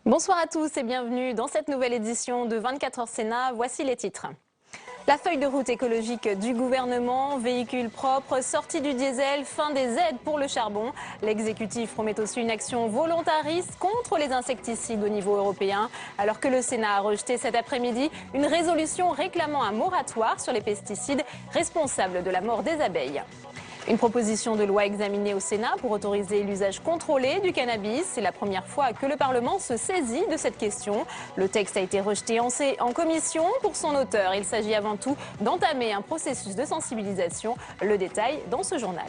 Bonsoir à tous et bienvenue dans cette nouvelle édition de 24 heures Sénat. Voici les titres. La feuille de route écologique du gouvernement, véhicules propres, sortie du diesel, fin des aides pour le charbon. L'exécutif promet aussi une action volontariste contre les insecticides au niveau européen, alors que le Sénat a rejeté cet après-midi une résolution réclamant un moratoire sur les pesticides responsables de la mort des abeilles. Une proposition de loi examinée au Sénat pour autoriser l'usage contrôlé du cannabis. C'est la première fois que le Parlement se saisit de cette question. Le texte a été rejeté en commission. Pour son auteur, il s'agit avant tout d'entamer un processus de sensibilisation. Le détail dans ce journal.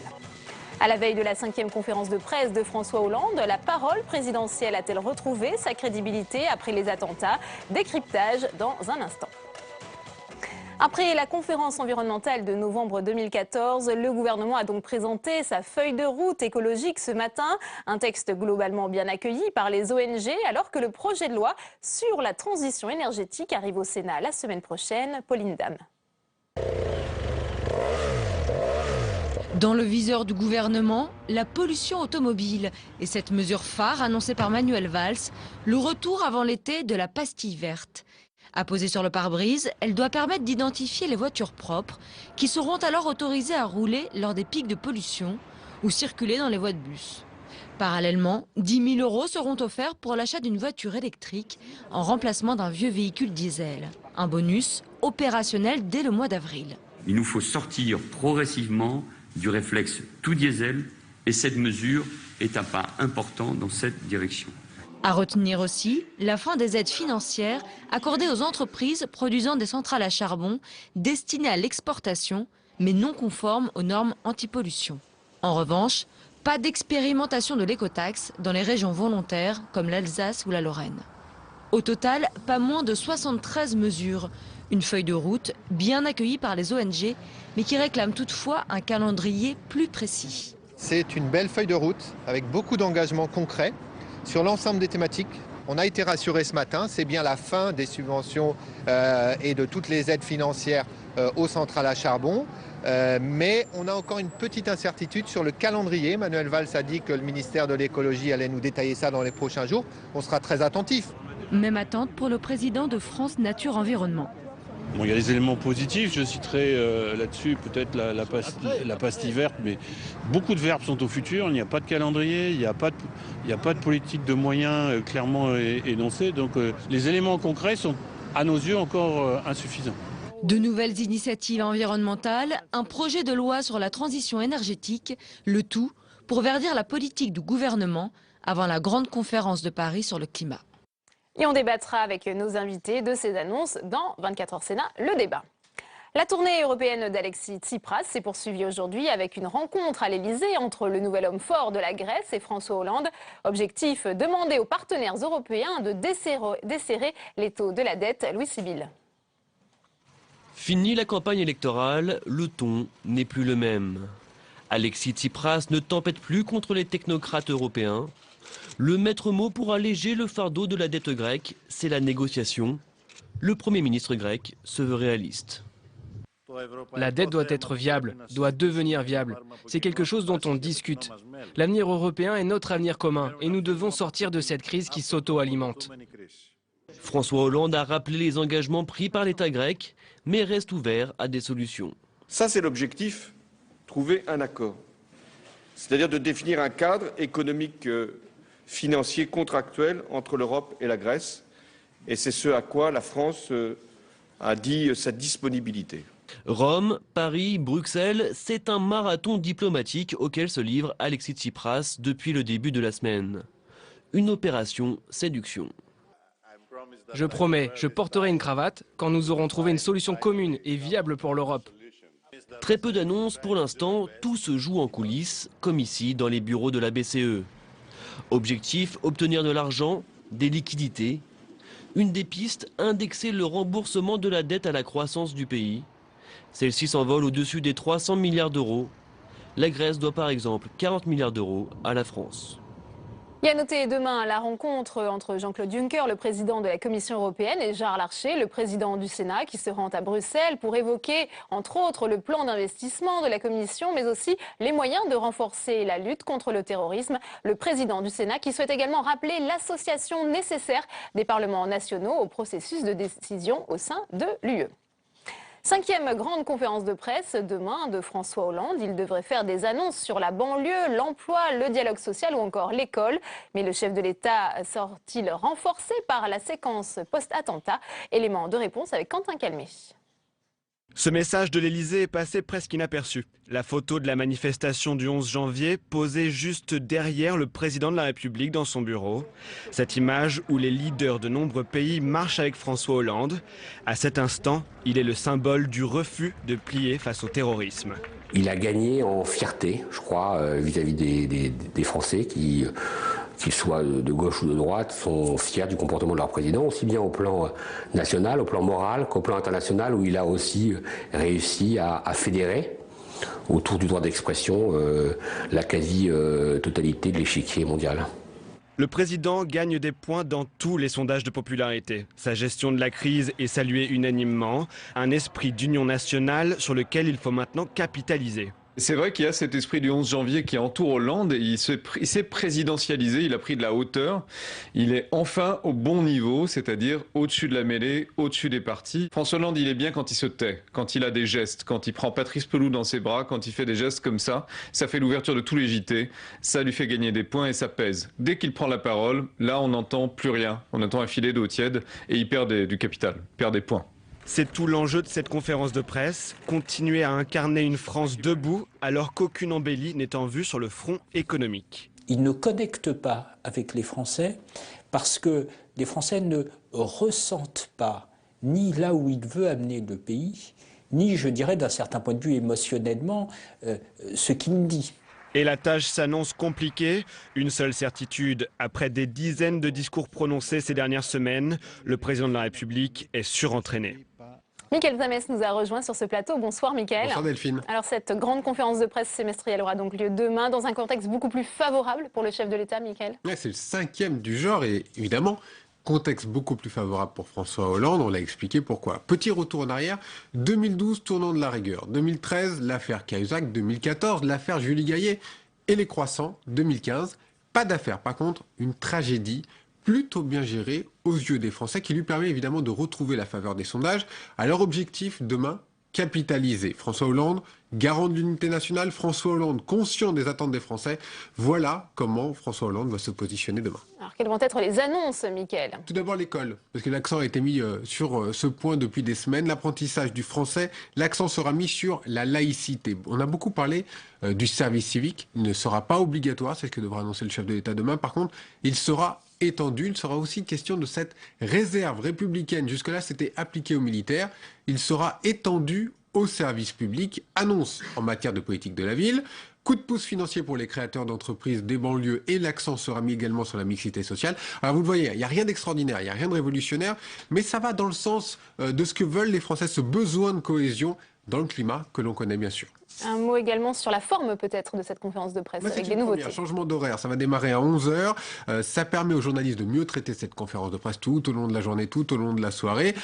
À la veille de la 5e conférence de presse de François Hollande, la parole présidentielle a-t-elle retrouvé sa crédibilité après les attentats? Décryptage dans un instant. Après la conférence environnementale de novembre 2014, le gouvernement a donc présenté sa feuille de route écologique ce matin. Un texte globalement bien accueilli par les ONG, alors que le projet de loi sur la transition énergétique arrive au Sénat la semaine prochaine. Pauline Dame. Dans le viseur du gouvernement, la pollution automobile et cette mesure phare annoncée par Manuel Valls, le retour avant l'été de la pastille verte. Apposée sur le pare-brise, elle doit permettre d'identifier les voitures propres qui seront alors autorisées à rouler lors des pics de pollution ou circuler dans les voies de bus. Parallèlement, 10 000 € seront offerts pour l'achat d'une voiture électrique en remplacement d'un vieux véhicule diesel. Un bonus opérationnel dès le mois d'avril. Il nous faut sortir progressivement du réflexe tout diesel et cette mesure est un pas important dans cette direction. À retenir aussi la fin des aides financières accordées aux entreprises produisant des centrales à charbon destinées à l'exportation, mais non conformes aux normes anti-pollution. En revanche, pas d'expérimentation de l'écotaxe dans les régions volontaires comme l'Alsace ou la Lorraine. Au total, pas moins de 73 mesures. Une feuille de route bien accueillie par les ONG, mais qui réclame toutefois un calendrier plus précis. C'est une belle feuille de route avec beaucoup d'engagements concrets. Sur l'ensemble des thématiques, on a été rassuré ce matin, c'est bien la fin des subventions et de toutes les aides financières aux centrales à charbon. Mais on a encore une petite incertitude sur le calendrier. Manuel Valls a dit que le ministère de l'écologie allait nous détailler ça dans les prochains jours. On sera très attentifs. Même attente pour le président de France Nature Environnement. Bon, il y a des éléments positifs, je citerai là-dessus peut-être la pastille verte, mais beaucoup de verbes sont au futur, il n'y a pas de calendrier, il n'y a pas de politique de moyens clairement énoncée, donc les éléments concrets sont à nos yeux encore insuffisants. De nouvelles initiatives environnementales, un projet de loi sur la transition énergétique, le tout pour verdir la politique du gouvernement avant la grande conférence de Paris sur le climat. Et on débattra avec nos invités de ces annonces dans 24 heures Sénat, le débat. La tournée européenne d'Alexis Tsipras s'est poursuivie aujourd'hui avec une rencontre à l'Elysée entre le nouvel homme fort de la Grèce et François Hollande. Objectif, demander aux partenaires européens de desserrer l'étau de la dette. Louis Sibyl. Fini la campagne électorale, le ton n'est plus le même. Alexis Tsipras ne tempête plus contre les technocrates européens. Le maître mot pour alléger le fardeau de la dette grecque, c'est la négociation. Le Premier ministre grec se veut réaliste. La dette doit être viable, doit devenir viable. C'est quelque chose dont on discute. L'avenir européen est notre avenir commun et nous devons sortir de cette crise qui s'auto-alimente. François Hollande a rappelé les engagements pris par l'État grec, mais reste ouvert à des solutions. Ça, c'est l'objectif, trouver un accord. C'est-à-dire de définir un cadre économique financier contractuel entre l'Europe et la Grèce. Et c'est ce à quoi la France a dit sa disponibilité. Rome, Paris, Bruxelles, c'est un marathon diplomatique auquel se livre Alexis Tsipras depuis le début de la semaine. Une opération séduction. Je promets, je porterai une cravate quand nous aurons trouvé une solution commune et viable pour l'Europe. Très peu d'annonces pour l'instant, tout se joue en coulisses, comme ici dans les bureaux de la BCE. Objectif, obtenir de l'argent, des liquidités. Une des pistes, indexer le remboursement de la dette à la croissance du pays. Celle-ci s'envole au-dessus des 300 milliards d'euros. La Grèce doit par exemple 40 milliards d'euros à la France. Il y a noté demain la rencontre entre Jean-Claude Juncker, le président de la Commission européenne, et Gérard Larcher, le président du Sénat, qui se rend à Bruxelles pour évoquer, entre autres, le plan d'investissement de la Commission, mais aussi les moyens de renforcer la lutte contre le terrorisme. Le président du Sénat qui souhaite également rappeler l'association nécessaire des parlements nationaux au processus de décision au sein de l'UE. 5e grande conférence de presse demain de François Hollande. Il devrait faire des annonces sur la banlieue, l'emploi, le dialogue social ou encore l'école. Mais le chef de l'État sort-il renforcé par la séquence post-attentat? Élément de réponse avec Quentin Calmet. Ce message de l'Elysée est passé presque inaperçu. La photo de la manifestation du 11 janvier posée juste derrière le président de la République dans son bureau. Cette image où les leaders de nombreux pays marchent avec François Hollande. À cet instant, il est le symbole du refus de plier face au terrorisme. Il a gagné en fierté, je crois, vis-à-vis des Français qui, qu'ils soient de gauche ou de droite, sont fiers du comportement de leur président, aussi bien au plan national, au plan moral qu'au plan international, où il a aussi réussi à fédérer autour du droit d'expression la quasi-totalité de l'échiquier mondial. Le président gagne des points dans tous les sondages de popularité. Sa gestion de la crise est saluée unanimement. Un esprit d'union nationale sur lequel il faut maintenant capitaliser. C'est vrai qu'il y a cet esprit du 11 janvier qui entoure Hollande et il s'est présidentialisé, il a pris de la hauteur. Il est enfin au bon niveau, c'est-à-dire au-dessus de la mêlée, au-dessus des partis. François Hollande, il est bien quand il se tait, quand il a des gestes, quand il prend Patrice Pelloux dans ses bras, quand il fait des gestes comme ça fait l'ouverture de tous les JT, ça lui fait gagner des points et ça pèse. Dès qu'il prend la parole, là on n'entend plus rien, on entend un filet d'eau tiède et il perd du capital, perd des points. C'est tout l'enjeu de cette conférence de presse, continuer à incarner une France debout alors qu'aucune embellie n'est en vue sur le front économique. Il ne connecte pas avec les Français parce que les Français ne ressentent pas ni là où il veut amener le pays, ni, je dirais, d'un certain point de vue émotionnellement, ce qu'il dit. Et la tâche s'annonce compliquée. Une seule certitude, après des dizaines de discours prononcés ces dernières semaines, le président de la République est surentraîné. Mickaël Zamès nous a rejoint sur ce plateau. Bonsoir Mickaël. Bonsoir Delphine. Alors cette grande conférence de presse semestrielle aura donc lieu demain dans un contexte beaucoup plus favorable pour le chef de l'État, Mickaël. Ouais, c'est le 5e du genre et évidemment, contexte beaucoup plus favorable pour François Hollande, on l'a expliqué pourquoi. Petit retour en arrière, 2012, tournant de la rigueur. 2013, l'affaire Cahuzac. 2014, l'affaire Julie Gaillet et les croissants. 2015, pas d'affaire. Par contre, une tragédie plutôt bien gérée aux yeux des Français qui lui permet évidemment de retrouver la faveur des sondages. À leur objectif, demain, capitaliser. François Hollande, garant de l'unité nationale, François Hollande, conscient des attentes des Français. Voilà comment François Hollande va se positionner demain. Alors, quelles vont être les annonces, Mickaël? Tout d'abord l'école, parce que l'accent a été mis sur ce point depuis des semaines. L'apprentissage du français, l'accent sera mis sur la laïcité. On a beaucoup parlé du service civique. Il ne sera pas obligatoire, c'est ce que devra annoncer le chef de l'État demain. Par contre, il sera étendu. Il sera aussi question de cette réserve républicaine. Jusque-là, c'était appliqué aux militaires. Il sera étendu au service public. Annonce en matière de politique de la ville. Coup de pouce financier pour les créateurs d'entreprises des banlieues et l'accent sera mis également sur la mixité sociale. Alors vous le voyez, il n'y a rien d'extraordinaire, il n'y a rien de révolutionnaire, mais ça va dans le sens de ce que veulent les Français, ce besoin de cohésion dans le climat que l'on connaît bien sûr. Un mot également sur la forme peut-être de cette conférence de presse avec des nouveautés. Un changement d'horaire, ça va démarrer à 11 h. Ça permet aux journalistes de mieux traiter cette conférence de presse tout au long de la journée, tout au long de la soirée.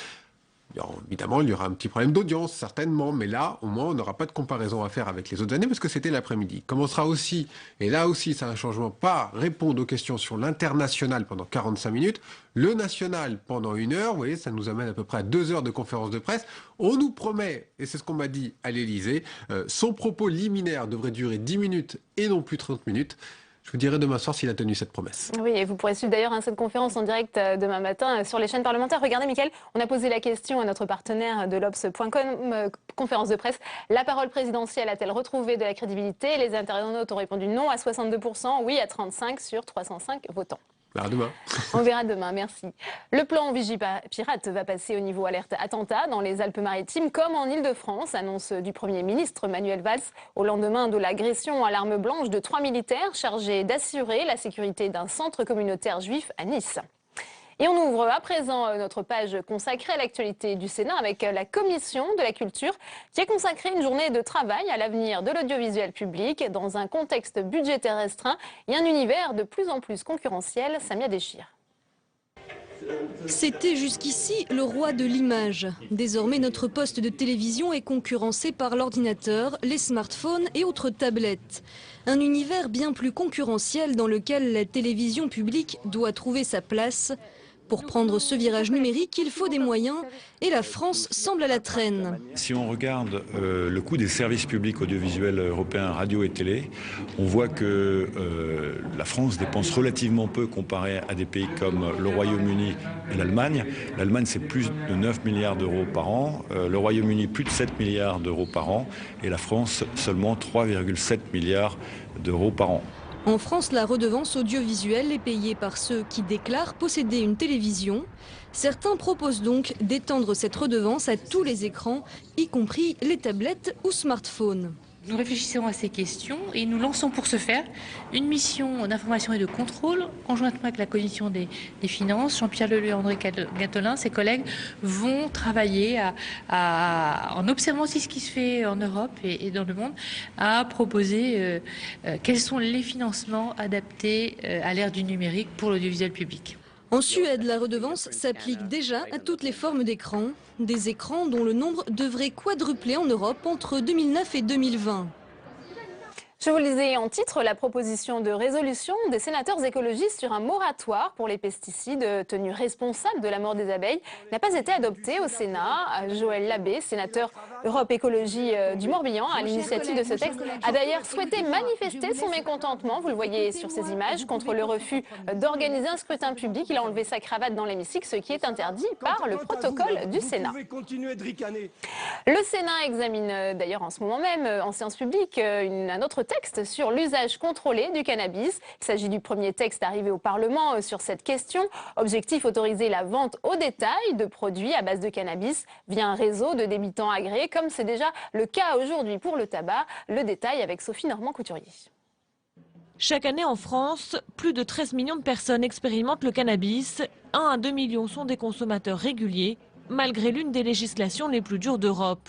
Alors, évidemment, il y aura un petit problème d'audience, certainement, mais là, au moins, on n'aura pas de comparaison à faire avec les autres années, parce que c'était l'après-midi. Commencera aussi, et là aussi, c'est un changement, pas répondre aux questions sur l'international pendant 45 minutes, le national pendant 1 heure, vous voyez, ça nous amène à peu près à 2 heures de conférence de presse. On nous promet, et c'est ce qu'on m'a dit à l'Élysée, son propos liminaire devrait durer 10 minutes et non plus 30 minutes. Je vous dirai demain soir s'il a tenu cette promesse. Oui, et vous pourrez suivre d'ailleurs cette conférence en direct demain matin sur les chaînes parlementaires. Regardez, Mickaël, on a posé la question à notre partenaire de l'Obs.com, conférence de presse. La parole présidentielle a-t-elle retrouvé de la crédibilité? Les internautes ont répondu non à 62%, oui à 35% sur 305 votants. À demain. On verra demain, merci. Le plan Vigipirate va passer au niveau alerte attentat dans les Alpes-Maritimes comme en Ile-de-France, annonce du Premier ministre Manuel Valls au lendemain de l'agression à l'arme blanche de 3 militaires chargés d'assurer la sécurité d'un centre communautaire juif à Nice. Et on ouvre à présent notre page consacrée à l'actualité du Sénat avec la Commission de la Culture qui a consacré une journée de travail à l'avenir de l'audiovisuel public dans un contexte budgétaire restreint et un univers de plus en plus concurrentiel. Samia Déchir. C'était jusqu'ici le roi de l'image. Désormais, notre poste de télévision est concurrencé par l'ordinateur, les smartphones et autres tablettes. Un univers bien plus concurrentiel dans lequel la télévision publique doit trouver sa place. Pour prendre ce virage numérique, il faut des moyens et la France semble à la traîne. Si on regarde le coût des services publics audiovisuels européens, radio et télé, on voit que la France dépense relativement peu comparé à des pays comme le Royaume-Uni et l'Allemagne. L'Allemagne, c'est plus de 9 milliards d'euros par an, le Royaume-Uni, plus de 7 milliards d'euros par an, et la France, seulement 3,7 milliards d'euros par an. En France, la redevance audiovisuelle est payée par ceux qui déclarent posséder une télévision. Certains proposent donc d'étendre cette redevance à tous les écrans, y compris les tablettes ou smartphones. Nous réfléchissons à ces questions et nous lançons pour ce faire une mission d'information et de contrôle conjointement avec la Commission des finances. Jean-Pierre Leleu et André Gattolin, ses collègues, vont travailler en observant aussi ce qui se fait en Europe et dans le monde, à proposer quels sont les financements adaptés à l'ère du numérique pour l'audiovisuel public. En Suède, la redevance s'applique déjà à toutes les formes d'écrans. Des écrans dont le nombre devrait quadrupler en Europe entre 2009 et 2020. Je vous lisais en titre la proposition de résolution des sénateurs écologistes sur un moratoire pour les pesticides tenus responsables de la mort des abeilles n'a pas été adoptée au Sénat. Joël Labbé, sénateur Europe Écologie du Morbihan, à l'initiative de ce texte, a d'ailleurs souhaité manifester son mécontentement, vous le voyez sur ces images, contre le refus d'organiser un scrutin public. Il a enlevé sa cravate dans l'hémicycle, ce qui est interdit par le protocole du Sénat. Le Sénat examine d'ailleurs en ce moment même, en séance publique, un autre texte sur l'usage contrôlé du cannabis. Il s'agit du premier texte arrivé au Parlement sur cette question. Objectif, autoriser la vente au détail de produits à base de cannabis via un réseau de débitants agréés, comme c'est déjà le cas aujourd'hui pour le tabac. Le détail avec Sophie Normand-Couturier. Chaque année en France, plus de 13 millions de personnes expérimentent le cannabis. 1 à 2 millions sont des consommateurs réguliers, malgré l'une des législations les plus dures d'Europe.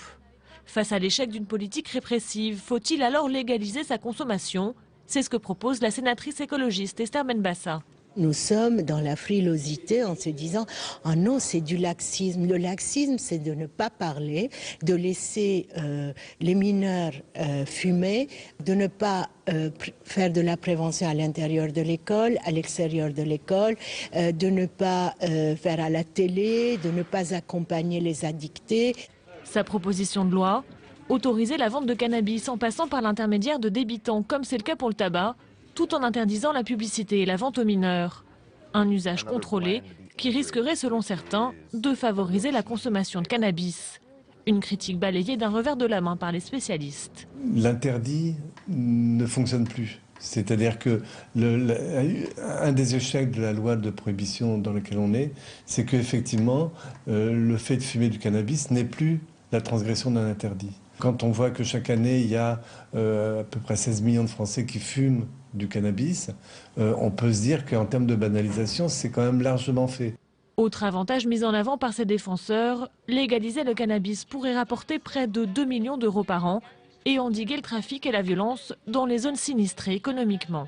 Face à l'échec d'une politique répressive, faut-il alors légaliser sa consommation? C'est ce que propose la sénatrice écologiste Esther Benbassa. Nous sommes dans la frilosité en se disant « Ah non, c'est du laxisme ». Le laxisme, c'est de ne pas parler, de laisser les mineurs fumer, de ne pas faire de la prévention à l'intérieur de l'école, à l'extérieur de l'école, de ne pas faire à la télé, de ne pas accompagner les addictés. Sa proposition de loi, autoriser la vente de cannabis en passant par l'intermédiaire de débitants, comme c'est le cas pour le tabac, tout en interdisant la publicité et la vente aux mineurs. Un usage contrôlé qui risquerait, selon certains, de favoriser la consommation de cannabis. Une critique balayée d'un revers de la main par les spécialistes. L'interdit ne fonctionne plus. C'est-à-dire que un des échecs de la loi de prohibition dans laquelle on est, c'est qu'effectivement, le fait de fumer du cannabis n'est plus la transgression d'un interdit. Quand on voit que chaque année, il y a à peu près 16 millions de Français qui fument du cannabis, on peut se dire qu'en termes de banalisation, c'est quand même largement fait. Autre avantage mis en avant par ses défenseurs, légaliser le cannabis pourrait rapporter près de 2 millions d'euros par an et endiguer le trafic et la violence dans les zones sinistrées économiquement.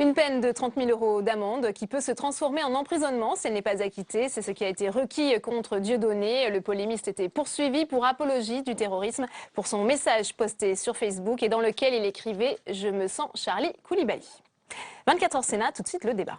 Une peine de 30 000 € d'amende qui peut se transformer en emprisonnement si elle n'est pas acquittée. C'est ce qui a été requis contre Dieudonné. Le polémiste était poursuivi pour apologie du terrorisme pour son message posté sur Facebook et dans lequel il écrivait « Je me sens Charlie Koulibaly ». 24h Sénat, tout de suite le débat.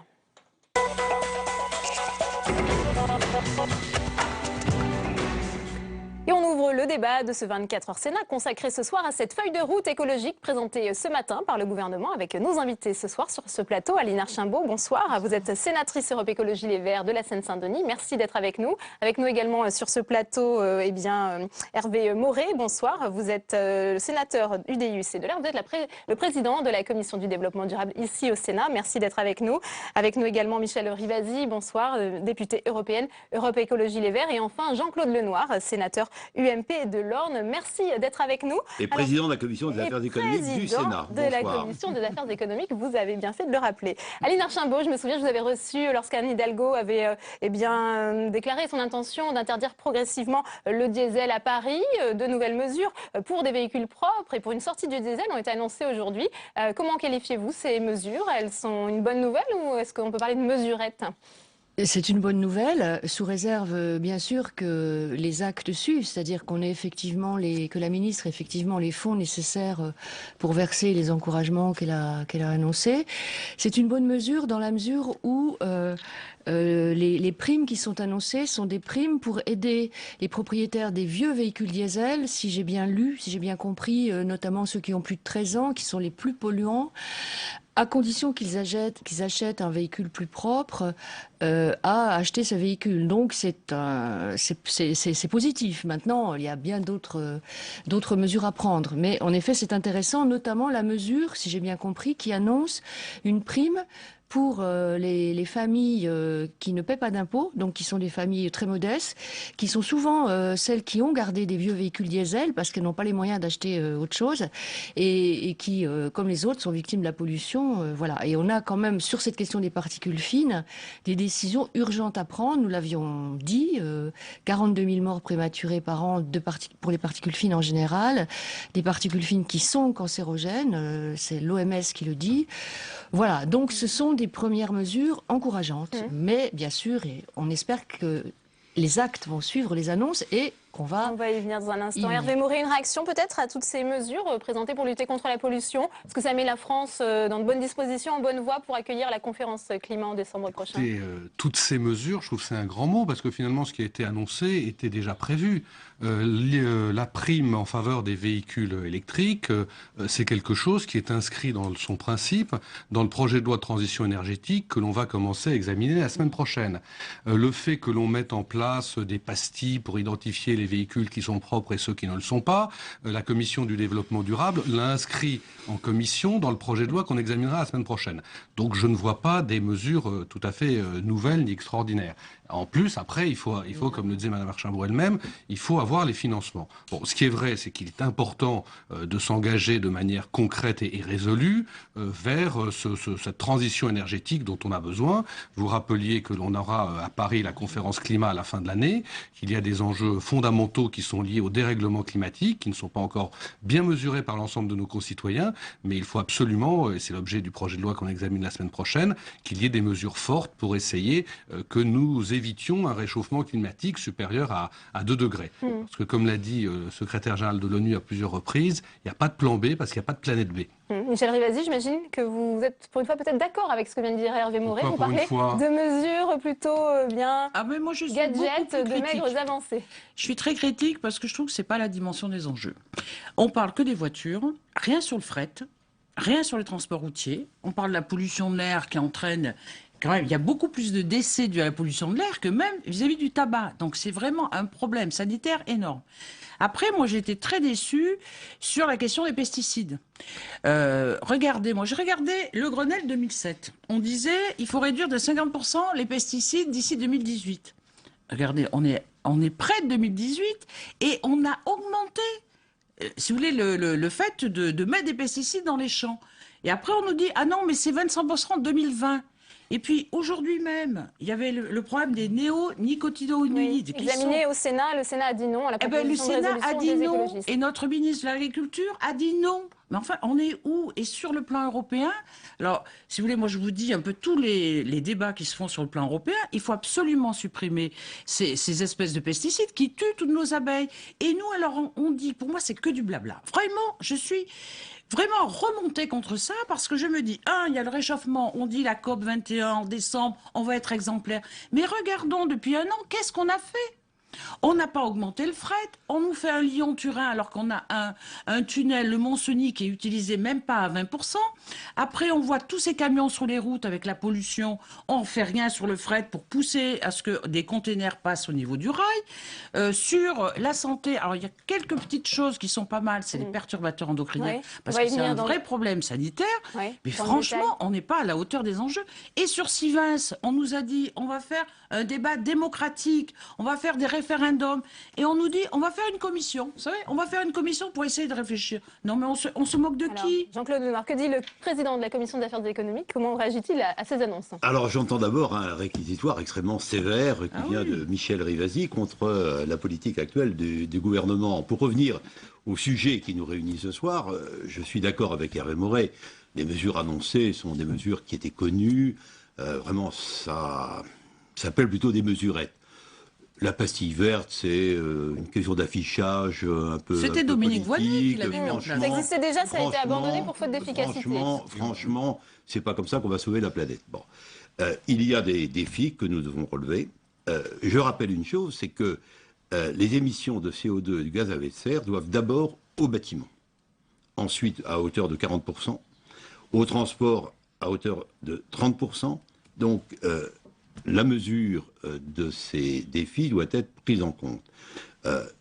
Et on ouvre le débat de ce 24h Sénat consacré ce soir à cette feuille de route écologique présentée ce matin par le gouvernement avec nos invités ce soir sur ce plateau. Aline Archimbaud, bonsoir. Vous êtes sénatrice Europe Écologie Les Verts de la Seine-Saint-Denis. Merci d'être avec nous. Avec nous également sur ce plateau, Hervé Maurey, bonsoir. Vous êtes sénateur UDI et de l'Air. Vous êtes le président de la Commission du développement durable ici au Sénat. Merci d'être avec nous. Avec nous également Michel Rivasi, bonsoir, députée européenne Europe Écologie Les Verts. Et enfin Jean-Claude Lenoir, sénateur UMP MP de l'Orne. Merci d'être avec nous. Et président de la Commission des Affaires économiques du Sénat. De la Commission des Affaires économiques, vous avez bien fait de le rappeler. Aline Archimbaud, je me souviens, je vous avais reçu lorsqu'Anne Hidalgo avait déclaré son intention d'interdire progressivement le diesel à Paris. De nouvelles mesures pour des véhicules propres et pour une sortie du diesel ont été annoncées aujourd'hui. Comment qualifiez-vous ces mesures? Elles sont une bonne nouvelle ou est-ce qu'on peut parler de mesurettes? C'est une bonne nouvelle, sous réserve bien sûr que les actes suivent, c'est-à-dire qu'on ait effectivement que la ministre ait effectivement les fonds nécessaires pour verser les encouragements qu'elle a annoncés. C'est une bonne mesure dans la mesure où les primes qui sont annoncées sont des primes pour aider les propriétaires des vieux véhicules diesel, si j'ai bien lu, si j'ai bien compris, notamment ceux qui ont plus de 13 ans, qui sont les plus polluants, à condition qu'ils achètent un véhicule plus propre, à acheter ce véhicule. Donc c'est positif. Maintenant, il y a bien d'autres mesures à prendre. Mais en effet, c'est intéressant, notamment la mesure, si j'ai bien compris, qui annonce une prime pour les familles qui ne paient pas d'impôts, donc qui sont des familles très modestes, qui sont souvent celles qui ont gardé des vieux véhicules diesel parce qu'elles n'ont pas les moyens d'acheter autre chose et qui, comme les autres, sont victimes de la pollution. Voilà. Et on a quand même, sur cette question des particules fines, des décisions urgentes à prendre. Nous l'avions dit, 42 000 morts prématurées par an pour les particules fines en général, des particules fines qui sont cancérogènes, c'est l'OMS qui le dit. Voilà, donc ce sont des premières mesures encourageantes. Mais bien sûr, on espère que les actes vont suivre les annonces et qu'on va... On va y venir dans un instant. Hervé Maurey, une réaction peut-être à toutes ces mesures présentées pour lutter contre la pollution? Est-ce que ça met la France dans de bonnes dispositions, en bonne voie pour accueillir la conférence climat en décembre prochain? Toutes ces mesures, je trouve que c'est un grand mot, parce que finalement ce qui a été annoncé était déjà prévu. La prime en faveur des véhicules électriques, c'est quelque chose qui est inscrit dans son principe dans le projet de loi de transition énergétique que l'on va commencer à examiner la semaine prochaine. Le fait que l'on mette en place des pastilles pour identifier les véhicules qui sont propres et ceux qui ne le sont pas, la commission du développement durable l'a inscrit en commission dans le projet de loi qu'on examinera la semaine prochaine. Donc je ne vois pas des mesures tout à fait nouvelles ni extraordinaires. En plus, après, il faut, comme le disait Mme Archimbaud elle-même, il faut avoir les financements. Bon, ce qui est vrai, c'est qu'il est important de s'engager de manière concrète et résolue vers cette transition énergétique dont on a besoin. Vous rappeliez que l'on aura à Paris la conférence climat à la fin de l'année, qu'il y a des enjeux fondamentaux qui sont liés au dérèglement climatique, qui ne sont pas encore bien mesurés par l'ensemble de nos concitoyens, mais il faut absolument, et c'est l'objet du projet de loi qu'on examine la semaine prochaine, qu'il y ait des mesures fortes pour essayer que nous évitions un réchauffement climatique supérieur à 2 degrés. Parce que comme l'a dit le secrétaire général de l'ONU à plusieurs reprises, il n'y a pas de plan B parce qu'il n'y a pas de planète B. Michel Rivasi, j'imagine que vous êtes pour une fois peut-être d'accord avec ce que vient de dire Hervé Maurey. Vous parlez de mesures plutôt gadgets, de maigres avancées. Je suis très critique parce que je trouve que ce n'est pas la dimension des enjeux. On parle que des voitures, rien sur le fret, rien sur les transports routiers. On parle de la pollution de l'air qui entraîne... Quand même, il y a beaucoup plus de décès dû à la pollution de l'air que même vis-à-vis du tabac. Donc c'est vraiment un problème sanitaire énorme. Après, moi j'ai été très déçue sur la question des pesticides. Regardez, moi j'ai regardé le Grenelle 2007. On disait il faut réduire de 50% les pesticides d'ici 2018. Regardez, on est près de 2018 et on a augmenté, si vous voulez, le fait de mettre des pesticides dans les champs. Et après on nous dit ah non mais c'est 25% en 2020. Et puis, aujourd'hui même, il y avait le problème des néonicotinoïdes. Examiné au Sénat, le Sénat a dit non à la proposition de résolution des écologistes. Le Sénat a dit non, et notre ministre de l'Agriculture a dit non. Mais enfin, on est où? Et sur le plan européen, alors, si vous voulez, moi je vous dis un peu tous les débats qui se font sur le plan européen, il faut absolument supprimer ces espèces de pesticides qui tuent toutes nos abeilles. Et nous, alors, on dit, pour moi, c'est que du blabla. Vraiment, je suis... vraiment remonter contre ça parce que je me dis, il y a le réchauffement, on dit la COP 21 en décembre, on va être exemplaire. Mais regardons, depuis 1 an, qu'est-ce qu'on a fait? On n'a pas augmenté le fret, on nous fait un Lyon-Turin alors qu'on a un tunnel, le Mont-Cenis, qui est utilisé même pas à 20%. Après, on voit tous ces camions sur les routes avec la pollution, on ne fait rien sur le fret pour pousser à ce que des containers passent au niveau du rail. Sur la santé, alors il y a quelques petites choses qui sont pas mal, c'est les perturbateurs endocriniens, parce que c'est un vrai problème sanitaire, mais franchement, on n'est pas à la hauteur des enjeux. Et sur Sivens, on nous a dit, on va faire un débat démocratique, on va faire des référendums référendum. Et on nous dit, on va faire une commission. Vous savez, on va faire une commission pour essayer de réfléchir. Non, mais on se moque de qui? Jean-Claude Lenoir, que dit le président de la Commission des affaires économiques? Comment réagit-il à ces annonces? Alors j'entends d'abord un réquisitoire extrêmement sévère qui vient de Michel Rivasi contre la politique actuelle du gouvernement. Pour revenir au sujet qui nous réunit ce soir, je suis d'accord avec Hervé Maurey. Les mesures annoncées sont des mesures qui étaient connues. Vraiment, ça s'appelle plutôt des mesurettes. La pastille verte, c'est une question d'affichage un peu. C'était Dominique Voynet qui l'avait mis en place. Ça existait déjà, ça a été abandonné pour faute d'efficacité. Franchement, c'est pas comme ça qu'on va sauver la planète. Bon. Il y a des défis que nous devons relever. Je rappelle une chose, c'est que les émissions de CO2 et du gaz à effet de serre doivent d'abord au bâtiment, ensuite à hauteur de 40%, au transport à hauteur de 30%. Donc la mesure de ces défis doit être prise en compte.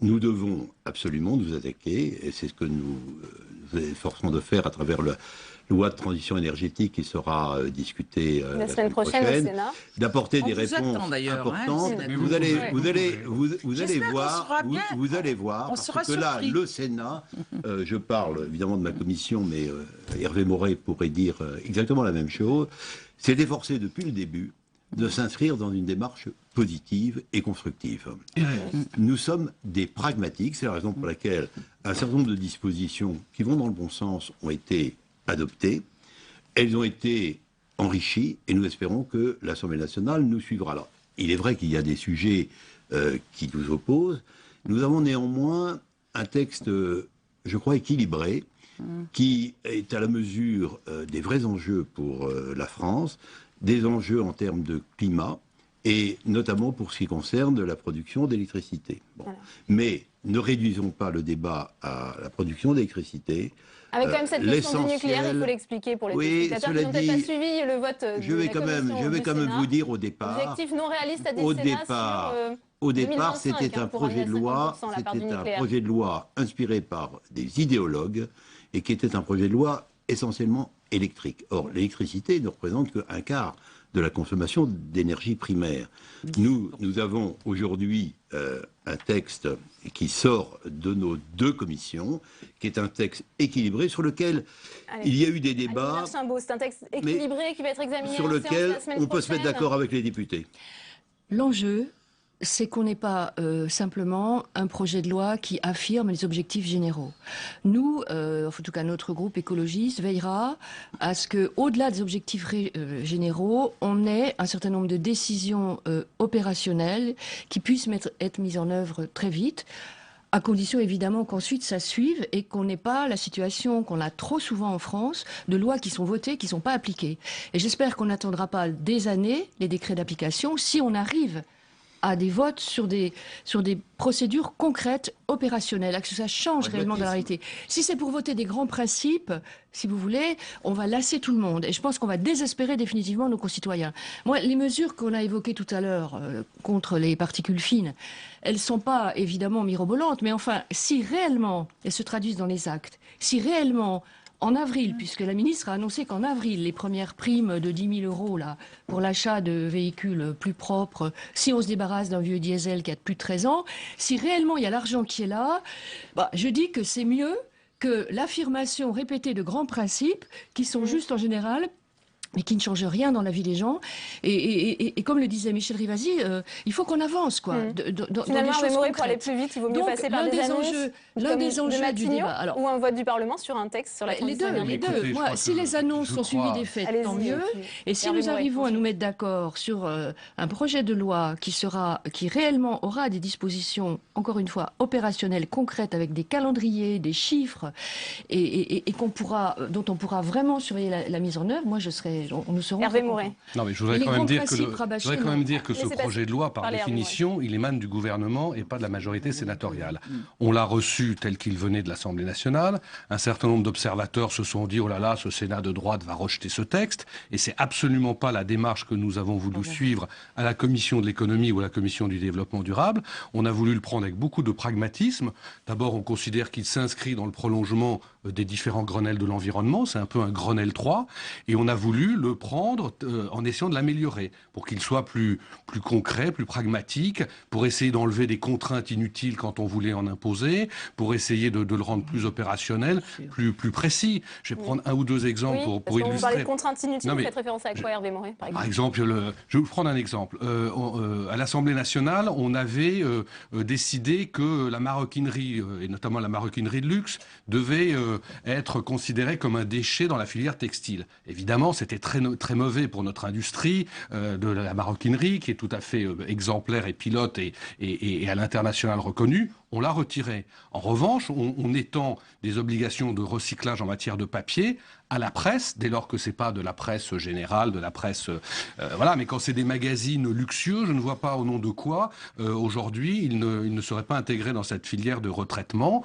Nous devons absolument nous attaquer, et c'est ce que nous efforçons de faire à travers la loi de transition énergétique qui sera discutée la semaine prochaine au Sénat, d'apporter des réponses importantes. Vous allez voir, parce que là, le Sénat, je parle évidemment de ma commission, mais Hervé Maurey pourrait dire exactement la même chose, s'est efforcé depuis le début de s'inscrire dans une démarche positive et constructive. Nous sommes des pragmatiques, c'est la raison pour laquelle un certain nombre de dispositions qui vont dans le bon sens ont été adoptées, elles ont été enrichies et nous espérons que l'Assemblée nationale nous suivra. Alors, il est vrai qu'il y a des sujets qui nous opposent. Nous avons néanmoins un texte, je crois, équilibré, qui est à la mesure des vrais enjeux pour la France, des enjeux en termes de climat et notamment pour ce qui concerne la production d'électricité. Bon. Voilà. Mais ne réduisons pas le débat à la production d'électricité. Avec quand même cette question du nucléaire, il faut l'expliquer pour les téléspectateurs qui n'ont peut-être pas suivi le vote je vais quand même vous dire au départ. Objectif non réaliste à destination au départ, c'était un projet de loi inspiré par des idéologues et qui était un projet de loi essentiellement électrique. Or, l'électricité ne représente qu'un quart de la consommation d'énergie primaire. Nous avons aujourd'hui un texte qui sort de nos deux commissions, qui est un texte équilibré sur lequel il y a eu des débats. C'est un texte équilibré qui va être examiné sur lequel on peut se mettre d'accord avec les députés. L'enjeu, c'est qu'on n'ait pas simplement un projet de loi qui affirme les objectifs généraux. Nous, en tout cas notre groupe écologiste, veillera à ce que, au-delà des objectifs généraux, on ait un certain nombre de décisions opérationnelles qui puissent être mises en œuvre très vite, à condition évidemment qu'ensuite ça suive et qu'on n'ait pas la situation qu'on a trop souvent en France de lois qui sont votées, qui ne sont pas appliquées. Et j'espère qu'on n'attendra pas des années les décrets d'application si on arrive à des votes sur des procédures concrètes, opérationnelles, que ça change réellement de la réalité. Si c'est pour voter des grands principes, si vous voulez, on va lasser tout le monde. Et je pense qu'on va désespérer définitivement nos concitoyens. Moi, les mesures qu'on a évoquées tout à l'heure contre les particules fines, elles ne sont pas évidemment mirobolantes, mais enfin, si réellement elles se traduisent dans les actes, si réellement en avril, puisque la ministre a annoncé qu'en avril, les premières primes de 10 000 € là, pour l'achat de véhicules plus propres, si on se débarrasse d'un vieux diesel qui a plus de 13 ans, si réellement il y a l'argent qui est là, je dis que c'est mieux que l'affirmation répétée de grands principes qui sont justes en général, mais qui ne changent rien dans la vie des gens. Et comme le disait Michel Rivasi, il faut qu'on avance, quoi. Finalement, pour aller plus vite, il vaut mieux passer par des annonces l'un des enjeux du débat. Ou un vote du Parlement sur un texte sur la transition énergétique. Les deux. Moi, si les annonces sont suivies des faits, tant mieux. Et si nous arrivons à nous mettre d'accord sur un projet de loi qui réellement aura des dispositions, encore une fois, opérationnelles, concrètes, avec des calendriers, des chiffres, et dont on pourra vraiment surveiller la mise en œuvre, moi, nous serons Hervé Maurey. Non, mais je voudrais quand même dire que ce projet de loi, par définition, il émane du gouvernement et pas de la majorité sénatoriale. On l'a reçu tel qu'il venait de l'Assemblée nationale. Un certain nombre d'observateurs se sont dit « Oh là là, ce Sénat de droite va rejeter ce texte ». Et c'est absolument pas la démarche que nous avons voulu suivre à la Commission de l'économie ou à la Commission du développement durable. On a voulu le prendre avec beaucoup de pragmatisme. D'abord, on considère qu'il s'inscrit dans le prolongement des différents Grenelles de l'environnement. C'est un peu un Grenelle 3. Et on a voulu voulu le prendre en essayant de l'améliorer, pour qu'il soit plus concret, plus pragmatique, pour essayer d'enlever des contraintes inutiles quand on voulait en imposer, pour essayer de le rendre plus opérationnel, plus précis. Je vais prendre un ou deux exemples pour illustrer. Vous parlez de contraintes inutiles, vous faites référence à quoi, Hervé Moret, par exemple, je vais vous prendre un exemple. À l'Assemblée nationale, on avait décidé que la maroquinerie, et notamment la maroquinerie de luxe, devait être considérée comme un déchet dans la filière textile. Évidemment, c'était très mauvais pour notre industrie de la maroquinerie, qui est tout à fait exemplaire et pilote et à l'international reconnue. On l'a retiré. En revanche, on étend des obligations de recyclage en matière de papier à la presse, dès lors que c'est pas de la presse générale, de la presse... voilà, mais quand c'est des magazines luxueux, je ne vois pas au nom de quoi, aujourd'hui, ils ne seraient pas intégrés dans cette filière de retraitement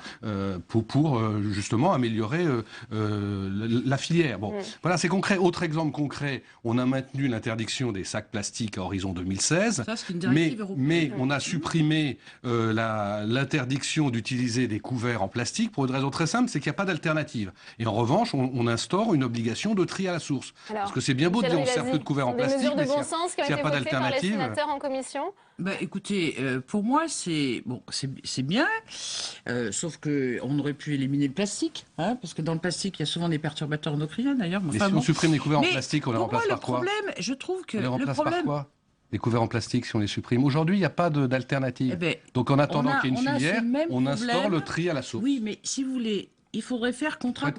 pour justement améliorer la filière. Bon, voilà, c'est concret. Autre exemple concret, on a maintenu l'interdiction des sacs plastiques à horizon 2016, ça, c'est une directive européenne. Mais on a supprimé l'interdiction d'utiliser des couverts en plastique pour une raison très simple, c'est qu'il n'y a pas d'alternative. Et en revanche, on instaure une obligation de tri à la source. Alors, parce que c'est bien beau de dire on sert plus de couverts en plastique, des mesures de bon sens qui ont été votées par les sénateurs en commission. Écoutez, pour moi, c'est bien, sauf qu'on aurait pu éliminer le plastique, hein, parce que dans le plastique, il y a souvent des perturbateurs endocriniens, d'ailleurs. Mais si on supprime les couverts en plastique, on les remplace par quoi ? Je trouve que on les remplace par quoi ? Les couverts en plastique, si on les supprime. Aujourd'hui, il n'y a pas d'alternative. Donc en attendant qu'il y ait une filière, on instaure le tri à la source. Oui, mais si vous voulez... Il faudrait faire contrat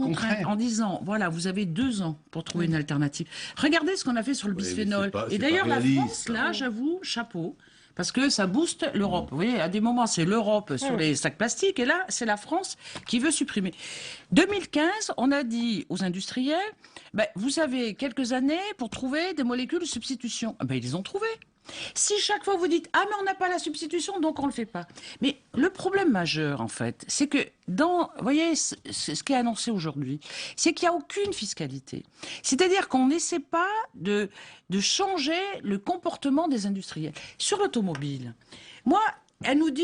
en disant, voilà, vous avez 2 ans pour trouver une alternative. Regardez ce qu'on a fait sur le bisphénol. Et d'ailleurs, la France, là, j'avoue, chapeau, parce que ça booste l'Europe. Vous voyez, à des moments, c'est l'Europe sur les sacs plastiques, et là, c'est la France qui veut supprimer. 2015, on a dit aux industriels, vous avez quelques années pour trouver des molécules de substitution. Ils les ont trouvées. Si chaque fois vous dites « Ah, mais on n'a pas la substitution, donc on ne le fait pas ». Mais le problème majeur, en fait, c'est que vous voyez, ce qui est annoncé aujourd'hui, c'est qu'il n'y a aucune fiscalité. C'est-à-dire qu'on n'essaie pas de changer le comportement des industriels. Sur l'automobile, moi... Elle nous dit,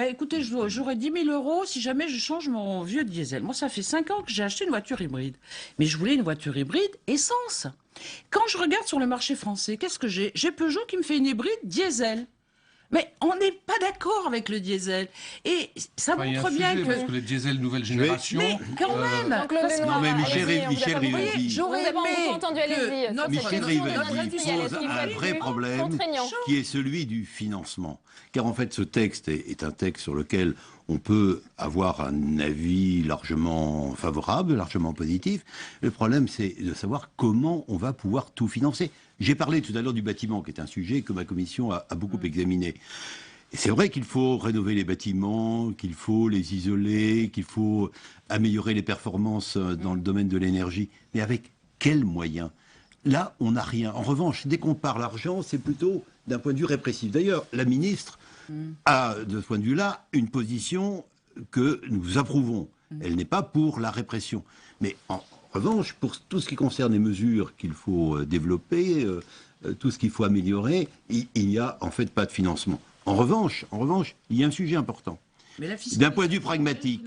écoutez, j'aurai 10 000 € si jamais je change mon vieux diesel. Moi, ça fait 5 ans que j'ai acheté une voiture hybride. Mais je voulais une voiture hybride essence. Quand je regarde sur le marché français, qu'est-ce que j'ai ? J'ai Peugeot qui me fait une hybride diesel. Mais on n'est pas d'accord avec le diesel. Et ça montre bien que... Parce que les diesels nouvelle génération... Mais quand même... Non, mais Michel Rivasi... J'aurais aimé que Michel Rivasi pose un vrai problème qui est celui du financement. Car en fait, ce texte est un texte sur lequel on peut avoir un avis largement favorable, largement positif. Le problème, c'est de savoir comment on va pouvoir tout financer. J'ai parlé tout à l'heure du bâtiment, qui est un sujet que ma commission a beaucoup examiné. Et c'est vrai qu'il faut rénover les bâtiments, qu'il faut les isoler, qu'il faut améliorer les performances dans le domaine de l'énergie. Mais avec quels moyens ? Là, on n'a rien. En revanche, dès qu'on parle argent, c'est plutôt d'un point de vue répressif. D'ailleurs, la ministre a, de ce point de vue-là, une position que nous approuvons. Elle n'est pas pour la répression. Mais en revanche, pour tout ce qui concerne les mesures qu'il faut développer, tout ce qu'il faut améliorer, il n'y a en fait pas de financement. En revanche, il y a un sujet important. D'un point de vue pragmatique,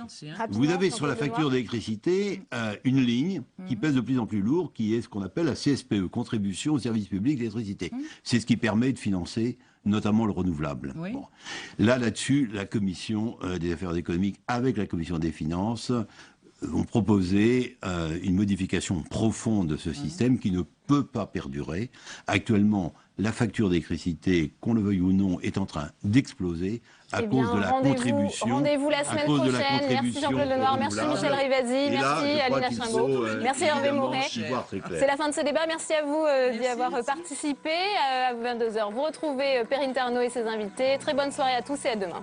vous avez sur la facture d'électricité une ligne qui pèse de plus en plus lourd, qui est ce qu'on appelle la CSPE, Contribution au service public d'électricité. C'est ce qui permet de financer notamment le renouvelable. Oui. Bon. Là-dessus, la commission des affaires économiques, avec la commission des finances, ont proposé une modification profonde de ce système qui ne peut pas perdurer. Actuellement, la facture d'électricité, qu'on le veuille ou non, est en train d'exploser à cause de la contribution. Rendez-vous la semaine prochaine. Merci Jean-Claude Lenoir, merci Michel Rivasi, merci Alina Chingot, merci Hervé Moret. C'est la fin de ce débat. Merci à vous d'y avoir participé. À 22h, vous retrouvez Perrine Ternot et ses invités. Très bonne soirée à tous et à demain.